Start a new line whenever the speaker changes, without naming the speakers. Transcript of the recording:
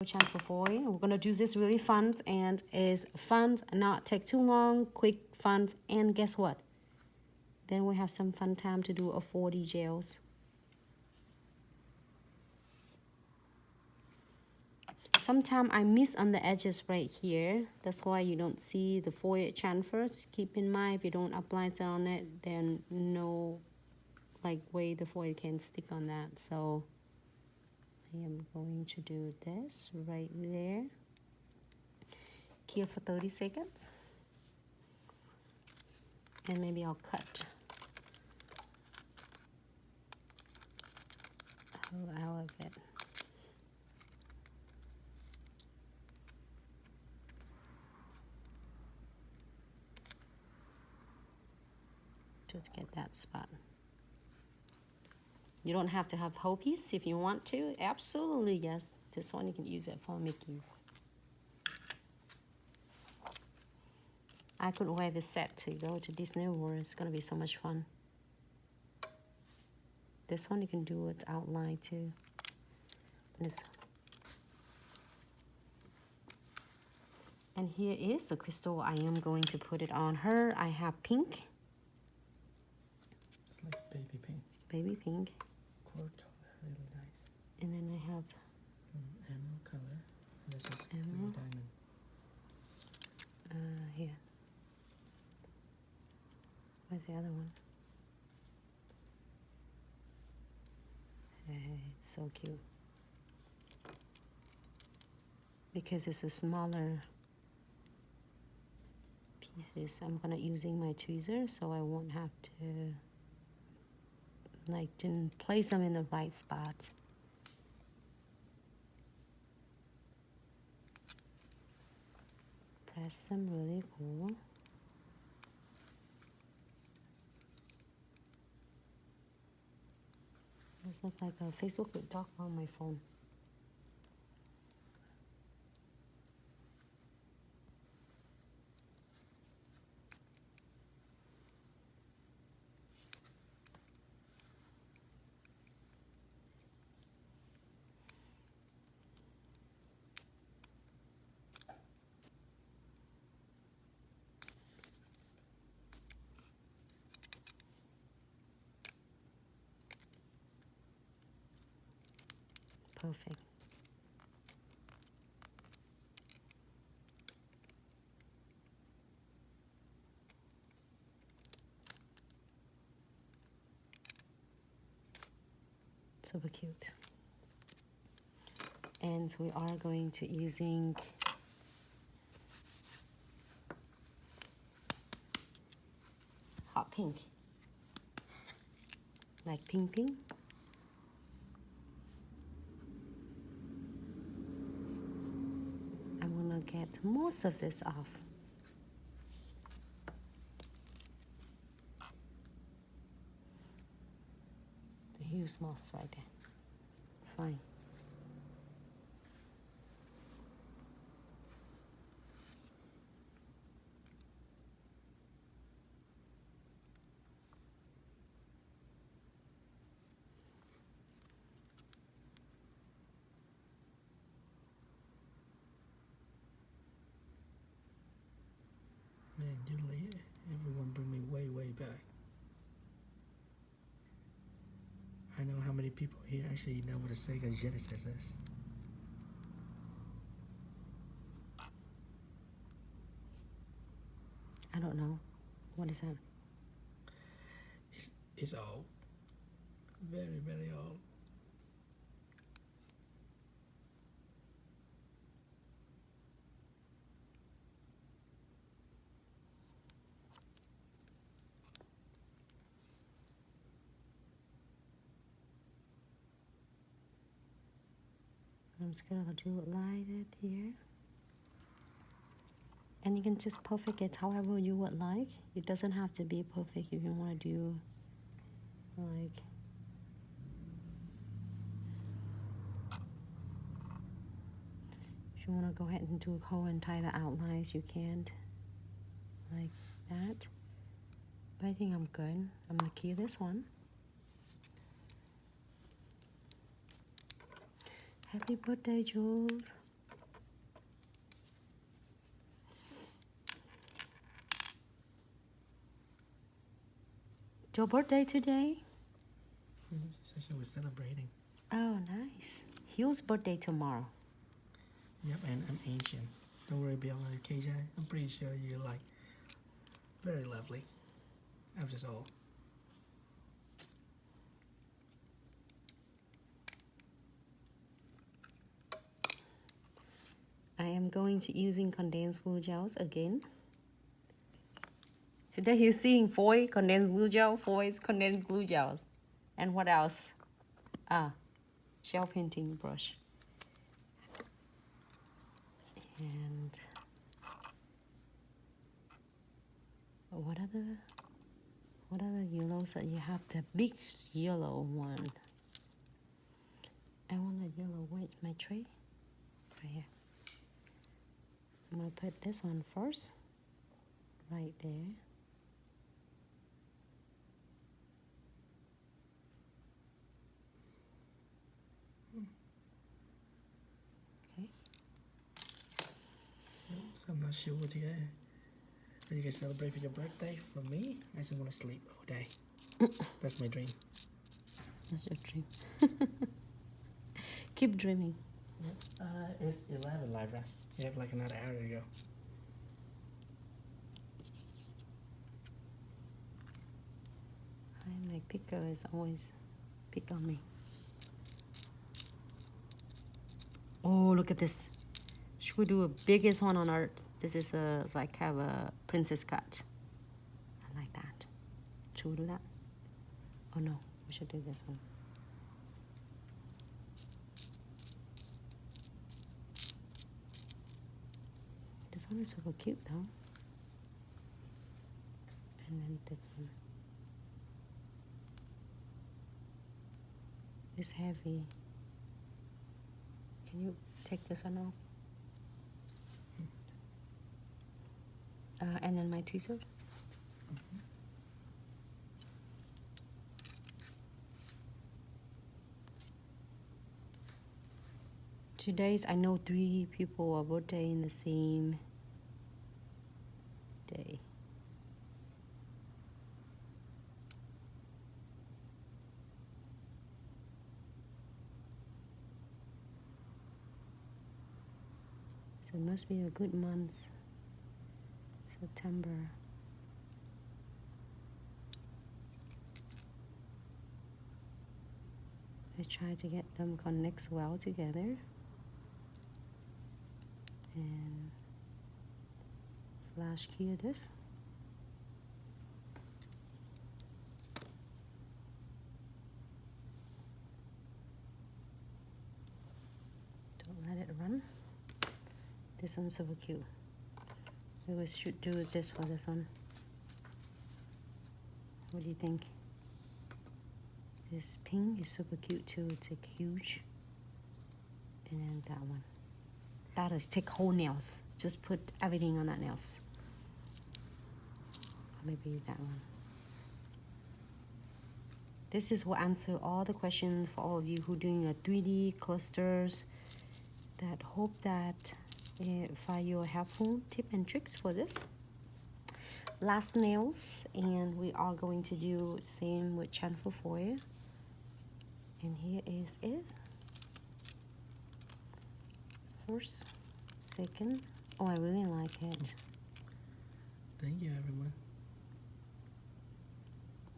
chamfer foil. We're gonna do this really fun and is fun, not take too long, quick, fun, and guess what? Then we have some fun time to do a 4D gels. Sometimes I miss on the edges right here. That's why you don't see the foil chamfers. Keep in mind, if you don't apply it on it, then no like way the foil can stick on that. So I am going to do this right there. Cure for 30 seconds. And maybe I'll cut out of it. To get that spot. You don't have to have whole piece if you want to. Absolutely, yes. This one you can use it for Mickey's. I could wear this set to go to Disney World. It's gonna be so much fun. This one you can do its outline too. And here is the crystal. I am going to put it on her. I have pink.
It's like baby pink.
Baby pink.
Color really nice.
And then I have
emerald color. And this is
emerald
diamond.
Here. Where's the other one? It's so cute. Because it's a smaller pieces, I'm gonna using my tweezers so I won't have to like didn't place them in the right spot. Press them really cool. This looks like a Facebook with talk on my phone. Perfect. Super cute. And we are going to using hot pink, like pink pink. I'm gonna get most of this off. The huge moss right there. Fine.
Man, usually everyone bring me way back. I know how many people here actually know what a Sega Genesis is.
I don't know. What is that?
It's old. Very old.
I'm just gonna do it like that here. And you can just perfect it however you would like. It doesn't have to be perfect if you want to do like if you want to go ahead and do whole entire outlines, you can't like that. But I think I'm good. I'm gonna key this one. Happy birthday, Jules. Your birthday today?
She said she was celebrating.
Oh, nice. Hugh's birthday tomorrow.
Yep, and I'm Asian. Don't worry about my KJ. I'm pretty sure you're like very lovely. I'm just old.
I am going to using condensed glue gels again. Today you're seeing foil condensed glue gel, foils condensed glue gels. And what else? Gel painting brush. And what other yellows that you have? The big yellow one. I want the yellow. Where's my tray? Right here. I'm gonna put this on first. Right there. Okay.
So I'm not sure what you get. Are you guys celebrate for your birthday? For me, I just want to sleep all day. That's my dream.
That's your dream. Keep dreaming.
It's 11 live rest. You have like another hour to go.
My picker is always pick on me. Oh, look at this. Should we do a biggest one on earth? This is like have a princess cut. I like that. Should we do that? Oh no, we should do this one. This one is super cute though. And then this one. It's heavy. Can you take this one off? And then my tweezer. Today's, I know 3 people are birthday in the same day. So it must be a good month. September. I try to get them connect well together. And flash cue this. Don't let it run. This one's super cute. We should do this for this one. What do you think? This pink is super cute too. It's like huge. And then that one. That is take whole nails. Just put everything on that nails. Or maybe that one. This is what answer all the questions for all of you who doing a 3D clusters. That hope that find your helpful tip and tricks for this. Last nails, and we are going to do same with chamfer foil. And here is it. First, second. Oh, I really like it.
Thank you, everyone.